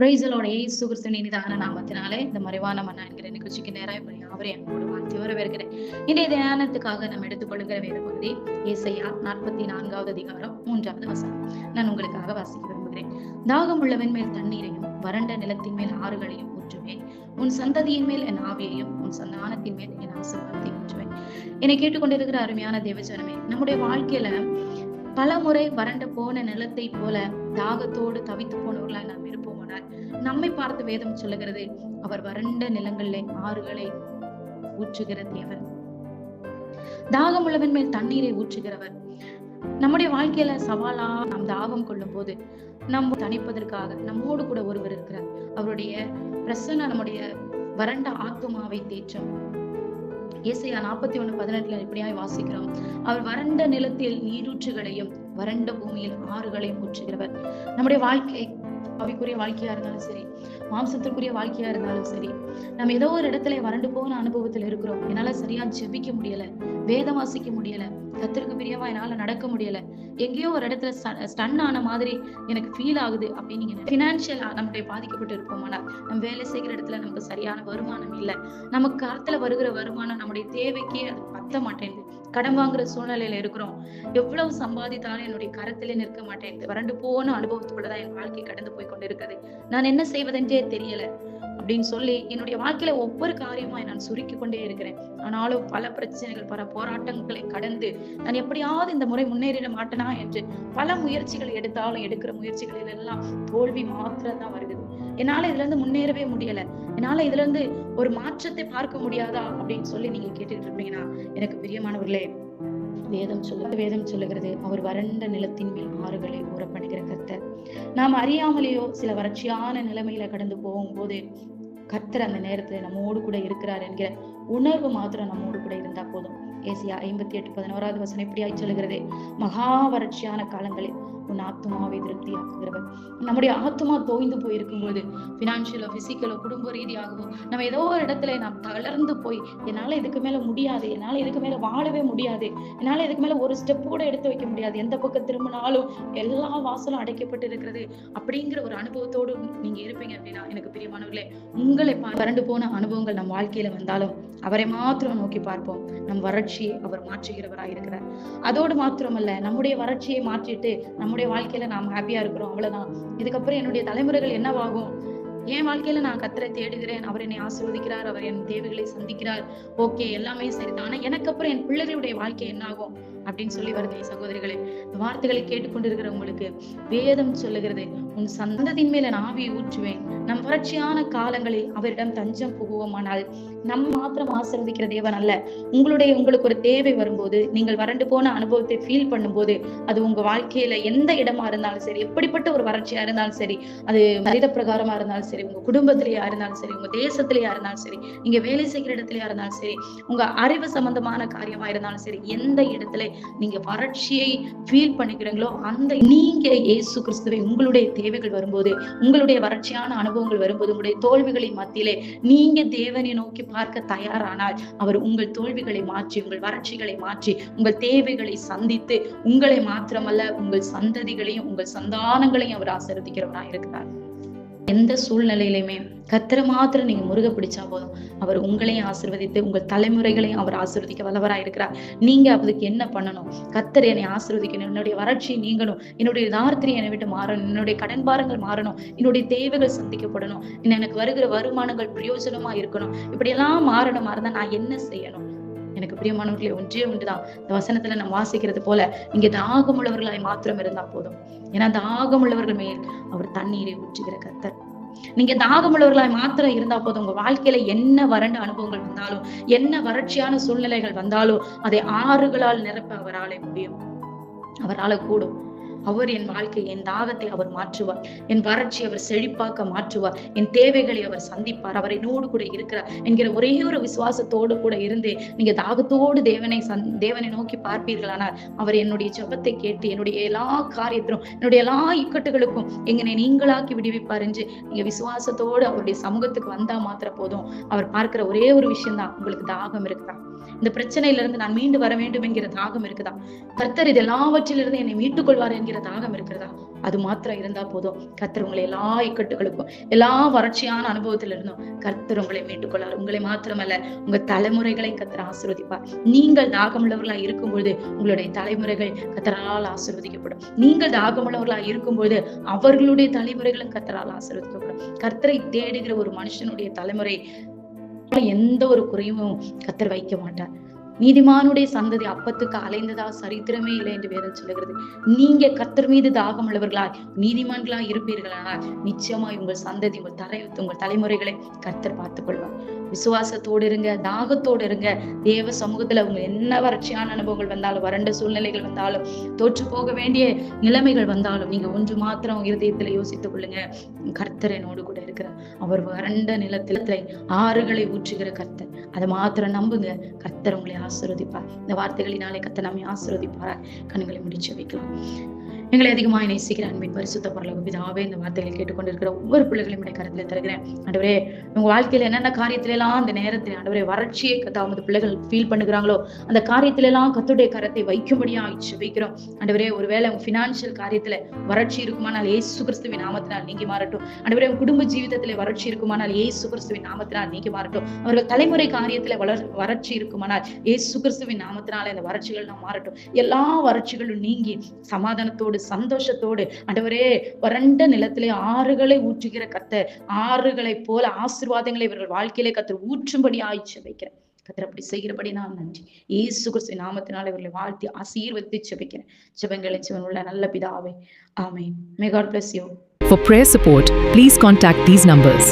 பிரைஸலோட இயேசு கிறிஸ்துவின் இனிதான நாமத்தினாலே இந்த மறைவான மன்னா என்கிற நிகழ்ச்சிக்கு நேராக அவரை அன்போடு வாழ்த்தி வரவேற்கிறேன். இன்றைய தியானத்துக்காக நம்ம எடுத்துக்கொள்ளுகிற வேத பகுதி ஏசாயா 44வது அதிகாரம் 3வது வசனம். நான் உங்களுக்காக வாசிக்க விரும்புகிறேன். தாகம் உள்ளவன் மேல் தண்ணீரையும் வறண்ட நிலத்தின் மேல் ஆறுகளையும் ஊற்றுவேன். உன் சந்ததியின் மேல் என் ஆவியையும் உன் சந்தானத்தின் மேல் என் ஆசீர்வாதத்தையும் ஊற்றுவேன். என்னை கேட்டுக்கொண்டிருக்கிற அருமையான தேவஜனமே, நம்முடைய வாழ்க்கையில பல முறை வறண்டு போன நிலத்தை போல தாகத்தோடு தவித்து போனவர்களாய் நாம் இருப்போமானால் நம்மை பார்த்து வேதம் சொல்லுகிறது, அவர் வறண்ட நிலங்களிலே ஆறுகளை ஊற்றுகிற தேவன், தாகம் உள்ளவன் மேல் தண்ணீரை ஊற்றுகிறவர். நம்முடைய வாழ்க்கையில சவாலா நாம் தாகம் கொள்ளும் போது நம்ம தணிப்பதற்காக நம்மோடு கூட ஒருவர் இருக்கிறார். அவருடைய பிரசன்னம் நம்முடைய வறண்ட ஆத்துமாவை தேற்றும். ஏசாயா 41:18 இப்படியாய் வாசிக்கிறோம், அவர் வறண்ட நிலத்தில் நீரூற்றுகளையும் வறண்ட பூமியில் ஆறுகளையும் ஊற்றுகிறவர். நம்முடைய வாழ்க்கை அவைக்குரிய வாழ்க்கையா இருந்தாலும் சரி, மாம்சத்திற்குரிய வாழ்க்கையா இருந்தாலும் சரி, நம்ம ஏதோ ஒரு இடத்துல வறண்டு போன அனுபவத்துல இருக்கிறோம். என்னால சரியா ஜெபிக்க முடியல, வேதம் வாசிக்க முடியல, கர்த்தருக்கு பிரியமா என்னால நடக்க முடியல, எங்கேயோ ஒரு இடத்துல ஸ்டன் ஆன மாதிரி எனக்கு ஃபீல் ஆகுது அப்படின்னு நீங்க பினான்சியல் நம்முடைய பாதிக்கப்பட்டு இருப்போமானா, நம்ம வேலை செய்கிற இடத்துல நமக்கு சரியான வருமானம் இல்லை, நமக்கு காலத்துல வருகிற வருமானம் நம்முடைய தேவைக்கே அது பத்த மாட்டேங்குது, கடன் வாங்குற சூழ்நிலையில இருக்கிறோம், எவ்வளவு சம்பாதித்தாலும் என்னுடைய கரத்திலே நிற்க மாட்டேங்குது, வறண்டு போன அனுபவத்துக்குள்ளதான் என் வாழ்க்கை கடந்து போய் கொண்டு இருக்குது, நான் என்ன செய்வதென்றே தெரியல அப்படின்னு சொல்லி என்னுடைய வாழ்க்கையில ஒவ்வொரு காரியமா நான் சுருக்கி கொண்டே இருக்கிறேன். ஆனாலும் பல பிரச்சனைகள், பல போராட்டங்களை கடந்து நான் எப்படியாவது இந்த முறை முன்னேறிட மாட்டேனா என்று பல முயற்சிகளை எடுத்தாலும் எடுக்கிற முயற்சிகளில் எல்லாம் தோல்வி மாத்திரம் தான் வருகிறது. என்னால இதுல இருந்து முன்னேறவே முடியல, என்னால இதுல இருந்து ஒரு மாற்றத்தை பார்க்க முடியாதா அப்படின்னு சொல்லி நீங்க கேட்டுக்கிட்டு இருப்பீங்கன்னா, எனக்கு பிரியமானவர்களே, வேதம் சொல்லுகிறது, அவர் வறண்ட நிலத்தின் மேல் ஆறுகளை ஊற பண்ணுகிற கர்த்தர். நாம் அறியாமலேயோ சில வறட்சியான நிலைமையில கடந்து போகும்போது கர்த்தர் அந்த நேரத்துல நம்மோடு கூட இருக்கிறார் என்கிற உணர்வு மாத்திரம் நம்மோடு கூட இருந்தா போதும். ஏசாயா 58:11 வசனம் இப்படியாய் சொல்லுகிறது, மகா வறட்சியான காலங்களில் உன் ஆத்மாவை திருப்தியாக்குகிறவர். நம்முடைய ஆத்மா தோய்ந்து போயிருக்கும் போது, பினான்சியலோ பிசிக்கலோ குடும்ப ரீதியாகவோ நம்ம ஏதோ ஒரு இடத்துல நாம் தளர்ந்து போய் என்னால இதுக்கு மேல முடியாது, என்னால இதுக்கு மேல வாழவே முடியாது, என்னால இதுக்கு மேல ஒரு ஸ்டெப் கூட எடுத்து வைக்க முடியாது, எந்த பக்கம் திரும்பினாலும் எல்லா வாசலும் அடைக்கப்பட்டு இருக்கிறது அப்படிங்கிற ஒரு அனுபவத்தோடு நீங்க இருப்பீங்க அப்படின்னா, எனக்கு பிரியமானவர்களே, உங்களை வறண்டு போன அனுபவங்கள் நம் வாழ்க்கையில வந்தாலும் அவரை மாத்திரம் நோக்கி பார்ப்போம். நம் வறட்சியை அவர் மாற்றுகிறவராய் இருக்கிறார். அதோடு மாத்திரமல்ல, நம்முடைய வறட்சியை மாற்றிட்டு நம்முடைய வாழ்க்கையில நாம் ஹாப்பியா இருக்கிறோம், அவ்வளவுதான், இதுக்கப்புறம் என்னுடைய தலைமுறைகள் என்னவாகும், என் வாழ்க்கையில நான் கர்த்தரை தேடுகிறேன், அவர் என்னை ஆசீர்வதிக்கிறார், அவர் என் தேவைகளை சந்திக்கிறார், ஓகே எல்லாமே சரிதான், ஆனா எனக்கு அப்புறம் என் பிள்ளைகளுடைய வாழ்க்கை என்ன ஆகும் அப்படின்னு சொல்லி வருது. சகோதரிகளே, வார்த்தைகளை கேட்டுக்கொண்டிருக்கிற உங்களுக்கு வேதம் சொல்லுகிறது, உன் சந்ததியின் மேல நான் ஆவியை ஊற்றுவேன். நம் வறட்சியான காலங்களில் அவரிடம் தஞ்சம் புகுவோமானால் நம் மாத்திரம் ஆசீர்வதிக்கிற தேவன் அல்ல, உங்களுக்கு ஒரு தேவை வரும்போது, நீங்கள் வறண்டு போன அனுபவத்தை ஃபீல் பண்ணும்போது, அது உங்க வாழ்க்கையில எந்த இடமா இருந்தாலும் சரி, எப்படிப்பட்ட ஒரு வறட்சியா இருந்தாலும் சரி, அது மனித பிரகாரமா இருந்தாலும் சரி, உங்க குடும்பத்திலேயா இருந்தாலும் சரி, உங்க தேசத்திலேயா இருந்தாலும் சரி, நீங்க வேலை செய்கிற இடத்துலயா இருந்தாலும் சரி, உங்க அறிவு சம்பந்தமான காரியமா இருந்தாலும் சரி, எந்த இடத்துல நீங்க வறட்சியை ஃபீல் பண்ணிக்கிறீங்களோ அந்த நீங்க இயேசு கிறிஸ்துவை உங்களுடைய தேவைகள் வரும்போது, உங்களுடைய வறட்சியான அனுபவங்கள் வரும்போது, உங்களுடைய தோல்விகளின் மத்தியிலே நீங்க தேவனை நோக்கி பார்க்க தயாரானால் அவர் உங்கள் தோல்விகளை மாற்றி, உங்கள் வறட்சிகளை மாற்றி, உங்கள் தேவைகளை சந்தித்து உங்களை மாத்திரமல்ல உங்கள் சந்ததிகளையும் உங்கள் சந்தானங்களையும் அவர் ஆசீர்வதிக்கிறவராக இருக்கிறார். எந்த சூழ்நிலையிலுமே கர்த்தரை மாத்திரம் நீங்க முருக பிடிச்சா போதும், அவர் உங்களையும் ஆசீர்வதித்து உங்கள் தலைமுறைகளையும் அவர் ஆசீர்வதிக்க வல்லவராக இருக்கிறார். நீங்க அதுக்கு என்ன பண்ணணும்? கர்த்தர் என்னை ஆசீர்வதிக்கணும், என்னுடைய வறட்சி நீங்கணும், என்னுடைய தாரித்திரம் என்னை விட்டு மாறணும், என்னுடைய கடன் பாரங்கள் மாறணும், என்னுடைய தேவைகள் சந்திக்கப்படணும், எனக்கு வருகிற வருமானங்கள் பிரயோஜனமா இருக்கணும், இப்படியெல்லாம் மாறணுமா இருந்தா நான் என்ன செய்யணும்? எனக்கு பிரியமானவர்களே, ஒன்றே ஒன்றுதான், இந்த வசனத்துல நம்ம வாசிக்கிறது போல இங்க தாகமுள்ளவர்களாய் மாத்திரம் இருந்தா போதும். ஏன்னா தாகமுள்ளவர்கள் மேல் அவர் தண்ணீரை ஊற்றுகிற கர்த்தர். நீங்க தாகமுள்ளவர்களாய் மாத்திரம் இருந்தா போதும், உங்க வாழ்க்கையில என்ன வறண்ட அனுபவங்கள் வந்தாலும், என்ன வறட்சியான சூழ்நிலைகள் வந்தாலும் அதை ஆறுகளால் நிரப்ப அவராலே முடியும், அவரால கூடும். அவர் என் வாழ்க்கை, என் தாகத்தை அவர் மாற்றுவார், என் வறட்சி அவர் செழிப்பாக்க மாற்றுவார், என் தேவைகளை அவர் சந்திப்பார், அவர் என்னோடு கூட இருக்கிறார் என்கிற ஒரே ஒரு விசுவாசத்தோடு கூட இருந்து நீங்க தாகத்தோடு தேவனை நோக்கி பார்ப்பீர்களானால் அவர் என்னுடைய ஜெபத்தை கேட்டு என்னுடைய எல்லா காரியத்திலும், என்னுடைய எல்லா இக்கட்டுகளுக்கும் எங்கனை நீங்களாக்கி விடுவிப்பார் என்று நீங்க விசுவாசத்தோடு அவருடைய சமூகத்துக்கு வந்தா மாத்திர போதும். அவர் பார்க்கிற ஒரே ஒரு விஷயம் தான், உங்களுக்கு தாகம் இருக்குதா, இந்த பிரச்சனையிலிருந்து நான் மீண்டு வர வேண்டும் என்கிற தாகம் இருக்குதா? கர்த்தர் இது எல்லாவற்றிலிருந்து என்னை மீட்டுக் கொள்வார் என்கிற தாகம் இருக்கிறதா? அது மாத்திரம் இருந்தா போதும். கர்த்தர் உங்களை எல்லா இக்கட்டுகளுக்கும், எல்லா வறட்சியான அனுபவத்திலிருந்தும் கர்த்தர் உங்களை மீட்டுக் கொள்வார். உங்களை மாத்திரமல்ல, உங்க தலைமுறைகளை கர்த்தர் ஆசீர்வதிப்பார். நீங்கள் தாகமுள்ளவர்களாய் இருக்கும்பொழுது உங்களுடைய தலைமுறைகள் கர்த்தரால் ஆசீர்வதிக்கப்படும். நீங்கள் தாகமுள்ளவர்களாய் இருக்கும்போது அவர்களுடைய தலைமுறைகளும் கர்த்தரால் ஆசீர்வதிக்கப்படும். கர்த்தரை தேடுகிற ஒரு மனுஷனுடைய தலைமுறை எந்த ஒரு குறையும் கர்த்தர் வைக்க மாட்டார். நீதிமானுடைய சந்ததி அப்பத்துக்கு அலைந்ததா சரித்திரமே இல்லை என்று வேதம் சொல்லுகிறது. நீங்க கர்த்தர் மீது தாகம் உள்ளவர்களாய் நீதிமான்களாய் இருப்பீர்களானால் நிச்சயமாய் உங்கள் சந்ததி, உங்கள் தலைமுறைகளை கர்த்தர் பார்த்துக் கொள்வார். விசுவாசத்தோடு இருங்க, தாகத்தோடு இருங்க. தேவ சமூகத்துல உங்க என்ன வறட்சியான அனுபவங்கள் வந்தாலும், வறண்ட சூழ்நிலைகள் வந்தாலும், தோற்று போக வேண்டிய நிலைமைகள் வந்தாலும், நீங்க ஒன்று மாத்திரம் இருதயத்துல யோசித்துக் கொள்ளுங்க, கர்த்தர் என்னோடு கூட இருக்கிறார். அவர் வறண்ட நிலத்தில ஆறுகளை ஊற்றுகிற கர்த்தர். அதை மாத்திரம் நம்புங்க, கர்த்தர் உங்களை ஆசீர்வதிப்பார். இந்த வார்த்தைகளினாலே கர்த்தர் நம்மை ஆசீர்வதிப்பார். கண்களை முடிச்சு வைக்கலாம். எங்களை அதிகமாக நேசிக்கிற அன்பின் பரிசுத்த பரலோக பிதாவே, இந்த வார்த்தைகளை கேட்டுக்கொண்டிருக்கிற ஒவ்வொரு பிள்ளைகளையும் கருத்துல தருகிறேன். ஆண்டவரே, உங்க வாழ்க்கையில என்னென்ன காரியத்தில எல்லாம் அந்த நேரத்தில் ஆண்டவரே வறட்சியை கத்தாமது பிள்ளைகள் ஃபீல் பண்ணுகிறாங்களோ அந்த காரியத்தில எல்லாம் கர்த்தருடைய கரத்தை வைக்கும்படியா ஜெபிக்கிறோம். ஆண்டவரே, ஒருவேளை உங்க பினான்சியல் காரியத்துல வறட்சி இருக்குமானால் இயேசு கிறிஸ்துவின் நாமத்தினால் நீங்கி மாறட்டும். ஆண்டவரே, உங்க குடும்ப ஜீவிதத்திலே வறட்சி இருக்குமானால் இயேசு கிறிஸ்துவின் நாமத்தினால் நீங்கி மாறட்டும். அவர்கள் தலைமுறை காரியத்துல வறட்சி இருக்குமானால் இயேசு கிறிஸ்துவின் நாமத்தினால இந்த வறட்சிகள் எல்லாம் மாறட்டும். எல்லா வறட்சிகளும் நீங்கி சமாதானத்தோடு சந்தோஷத்தோடு ஆண்டவரே வறண்ட நிலத்திலே ஆறுகளை ஊற்றுகிற கர்த்தர், ஆறுகளை போல ஆசீர்வாதங்களை இவர்கள் வாழ்க்கையிலே கர்த்தர் ஊற்றும்படி ஜெபிக்கிறேன். கர்த்தர் அப்படி செய்கிறபடி நான் நன்றி. இயேசு கிறிஸ்து நாமத்தினால இவர்களை வாழ்த்தி ஆசீர்வதித்து ஜெபிக்கிறேன். ஜெபங்களை ஜீவனுள்ள நல்ல பிதாவே, ஆமென். May God bless you. For prayer support, please contact these numbers.